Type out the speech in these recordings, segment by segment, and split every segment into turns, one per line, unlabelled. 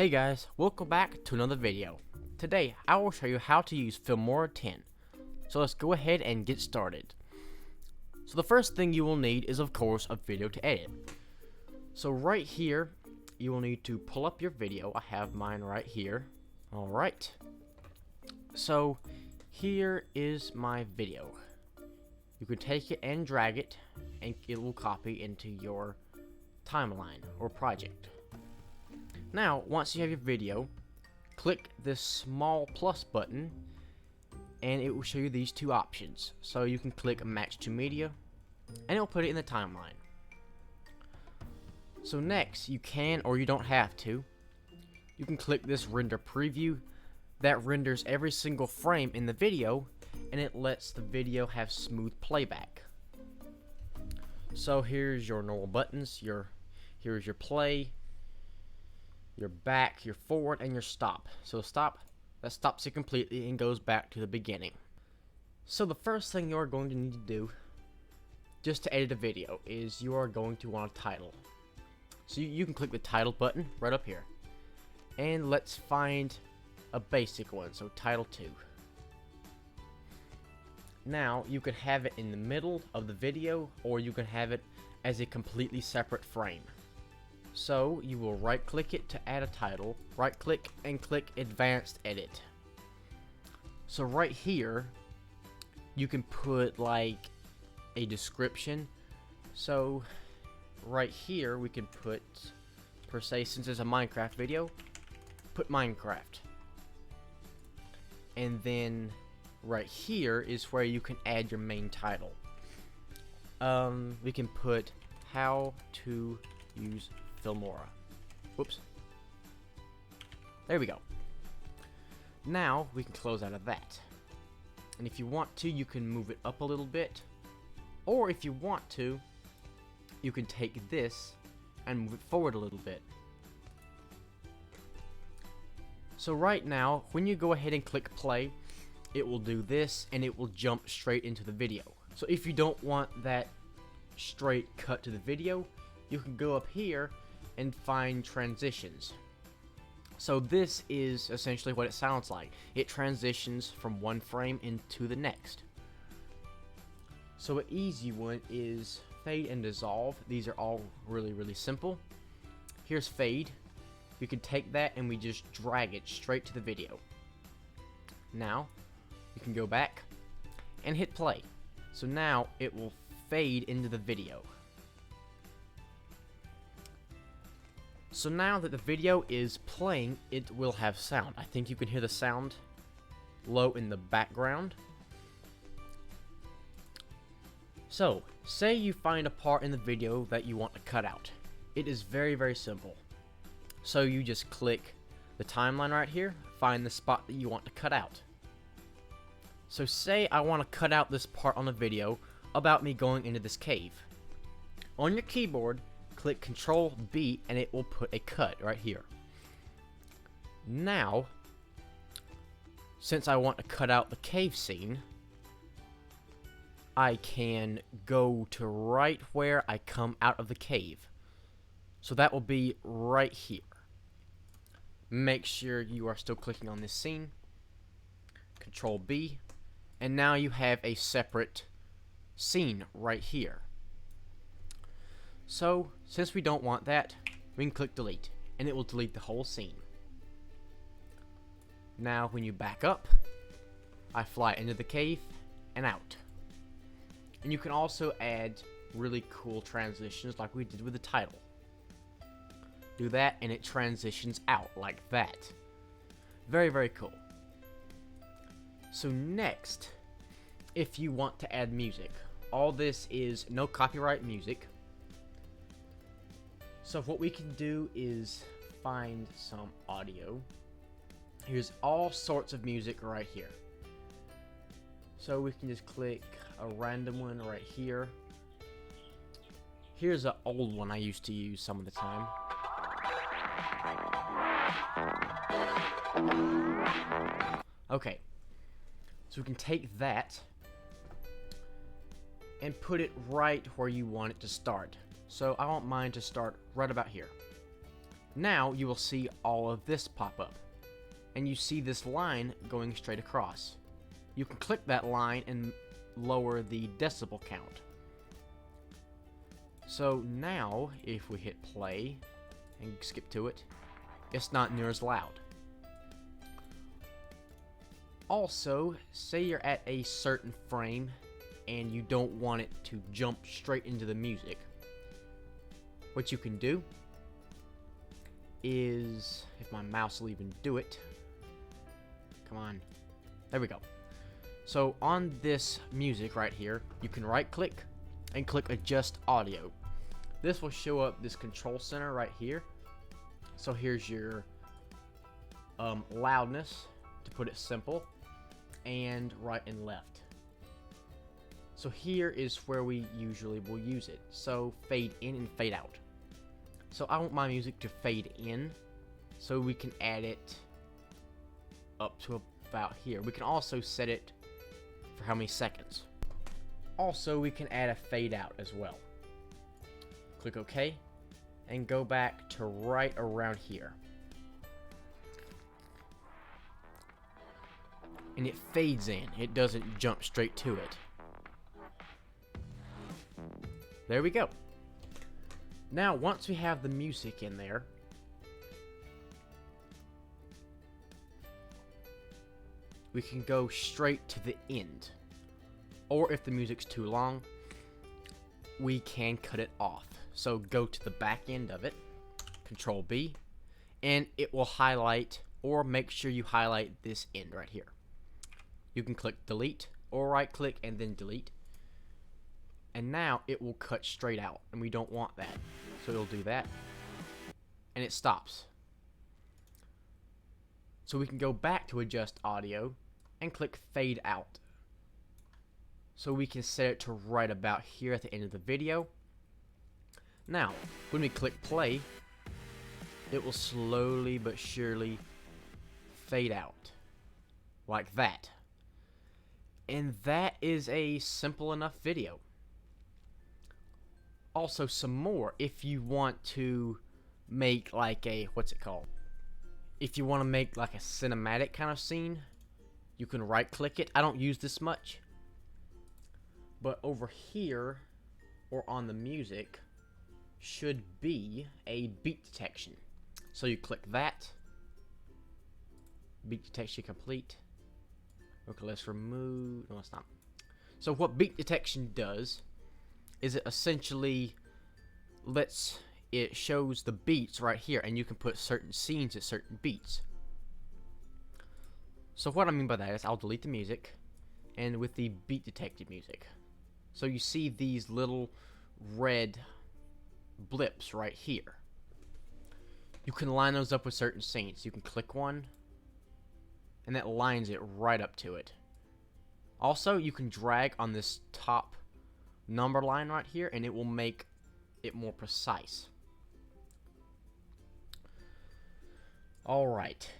Hey guys, welcome back to another video. Today I will show you how to use Filmora 10. So let's go ahead and get started. So the first thing you will need is of course a video to edit. So right here you will need to pull up your video. I have mine right here. Alright. So here is my video. You can take it and drag it and it will copy into your timeline or project. Now, once you have your video, click this small plus button and it will show you these two options. So you can click match to media and it'll put it in the timeline. So next, you can or you don't have to, you can click this render preview that renders every single frame in the video and it lets the video have smooth playback. So here's your normal buttons, here's your play, your back, your forward, and your stop. So stop, that stops it completely and goes back to the beginning. So the first thing you're going to need to do just to edit a video is you are going to want a title. So you can click the title button right up here. And let's find a basic one, so title 2. Now you can have it in the middle of the video or you can have it as a completely separate frame. So you will right click it to add a title, right click and click advanced edit. So right here you can put like a description. So right here we can put, per se, since it's a Minecraft video, put Minecraft. And then right here is where you can add your main title. We can put how to use Filmora. Whoops. There we go. Now we can close out of that. And if you want to, you can move it up a little bit. Or if you want to, you can take this and move it forward a little bit. So right now, when you go ahead and click play, it will do this and it will jump straight into the video. So if you don't want that straight cut to the video, you can go up here and find transitions. So this is essentially what it sounds like. It transitions from one frame into the next. So an easy one is fade and dissolve. These are all really simple. Here's fade. You can take that and we just drag it straight to the video. Now you can go back and hit play. So now it will fade into the video. So now that the video is playing, it will have sound. I think you can hear the sound low in the background. So, say you find a part in the video that you want to cut out. It is very simple. So you just click the timeline right here, find the spot that you want to cut out. So say I want to cut out this part on the video about me going into this cave. On your keyboard, click Control B and it will put a cut right here. Now, since I want to cut out the cave scene, I can go to right where I come out of the cave. So that will be right here. Make sure you are still clicking on this scene. Control B. And now you have a separate scene right here. So, since we don't want that, we can click delete, and it will delete the whole scene. Now, when you back up, I fly into the cave and out. And you can also add really cool transitions like we did with the title. Do that, and it transitions out like that. Very cool. So next, if you want to add music, all this is no copyright music. So what we can do is find some audio. Here's all sorts of music right here. So we can just click a random one right here. Here's an old one I used to use some of the time. Okay, so we can take that and put it right where you want it to start. So I want mine to start right about here. Now you will see all of this pop up, and you see this line going straight across. You can click that line and lower the decibel count. So now if we hit play and skip to it, it's not near as loud. Also, say you're at a certain frame and you don't want it to jump straight into the music. What you can do is, if my mouse will even do it, come on, there we go. So on this music right here, you can right click and click adjust audio. This will show up this control center right here. So here's your loudness, to put it simple, and right and left. So here is where we usually will use it. So fade in and fade out. So I want my music to fade in, so we can add it up to about here. We can also set it for how many seconds. Also, we can add a fade out as well. Click OK, and go back to right around here. And it fades in, it doesn't jump straight to it. There we go. Now, once we have the music in there, we can go straight to the end. Or if the music's too long, we can cut it off. So go to the back end of it, Control B, and it will highlight, or make sure you highlight this end right here. You can click delete, or right click and then delete. And now it will cut straight out, and we don't want that. So it'll do that, and it stops. So we can go back to adjust audio and click fade out. So we can set it to right about here at the end of the video. Now, when we click play, it will slowly but surely fade out, like that. And that is a simple enough video. Also, some more, if you want to make like a, what's it called? If you want to make like a cinematic kind of scene, you can right click it. I don't use this much. But over here, or on the music, should be a beat detection. So you click that. Beat detection complete. Okay, let's remove, no it's not. So what beat detection does is it essentially it shows the beats right here, and you can put certain scenes at certain beats. So what I mean by that is I'll delete the music, and with the beat detected music. So you see these little red blips right here. You can line those up with certain scenes. You can click one, and that lines it right up to it. Also, you can drag on this top number line right here, and it will make it more precise. Alright,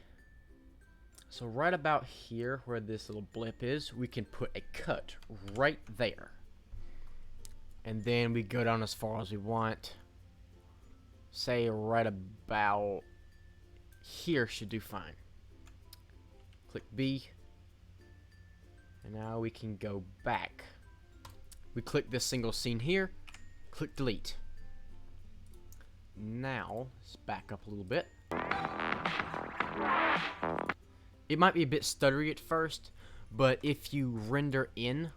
so right about here where this little blip is, we can put a cut right there, and then we go down as far as we want. Say right about here should do fine. Click B, and now we can go back. We click this single scene here, click delete. Now, let's back up a little bit. It might be a bit stuttery at first, but if you render in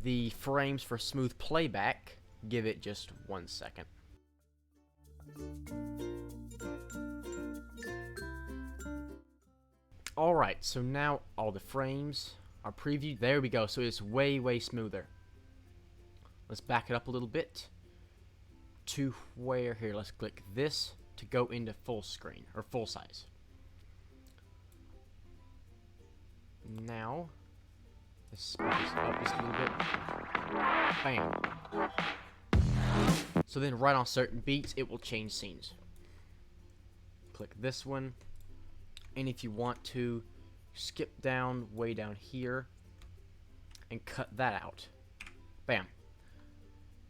the frames for smooth playback, give it just 1 second. Alright, so now all the frames are previewed. There we go, so it's way smoother. Let's back it up a little bit to where, here, let's click this to go into full screen, or full size. Now, let's speed this up just a little bit. Bam. So then right on certain beats, it will change scenes. Click this one, and if you want to, skip down, way down here, and cut that out. Bam.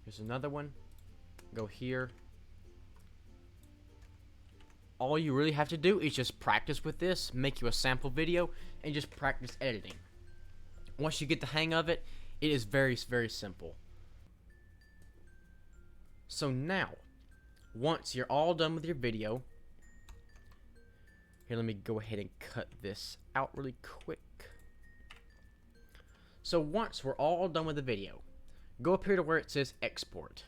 Here's another one. Go here. all you really have to do is just practice with this, make you a sample video, and just practice editing. Once you get the hang of it, it is very, very simple. So now, once you're all done with your video, here, let me go ahead and cut this out really quick. So once we're all done with the video, go up here to where it says export.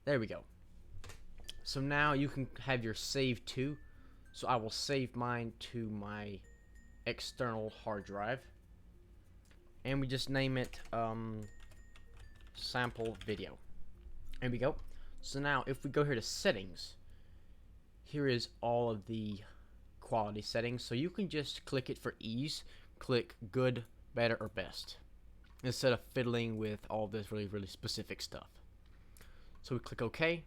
There we go. So now you can have your save to. So I will save mine to my external hard drive. And we just name it sample video. There we go. So now if we go here to settings, here is all of the quality settings. So you can just click it for ease. Click good, better, or best, instead of fiddling with all this really specific stuff. So we click OK.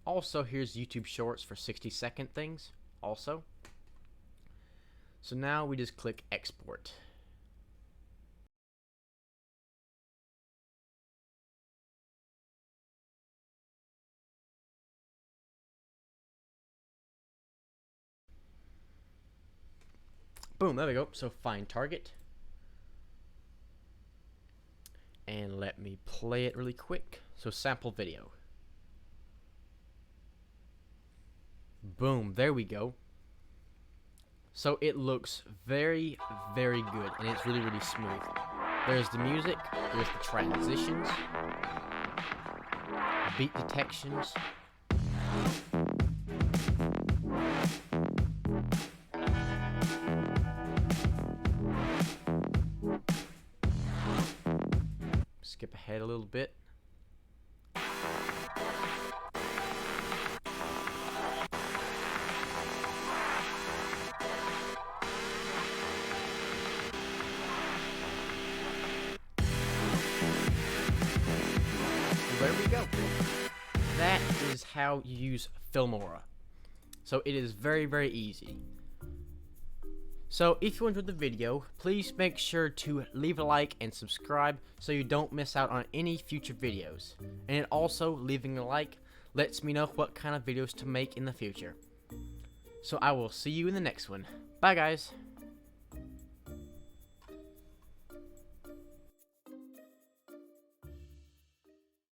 Also, here's YouTube Shorts for 60-second things also. So now we just click export. Boom, there we go. So find target. And let me play it really quick. So sample video. Boom, there we go. So it looks very good, and it's really smooth. There's the music, there's the transitions, beat detections. Skip ahead a little bit. There we go. That is how you use Filmora. So it is very easy. So if you enjoyed the video, please make sure to leave a like and subscribe so you don't miss out on any future videos. And also, leaving a like lets me know what kind of videos to make in the future. So I will see you in the next one. Bye guys.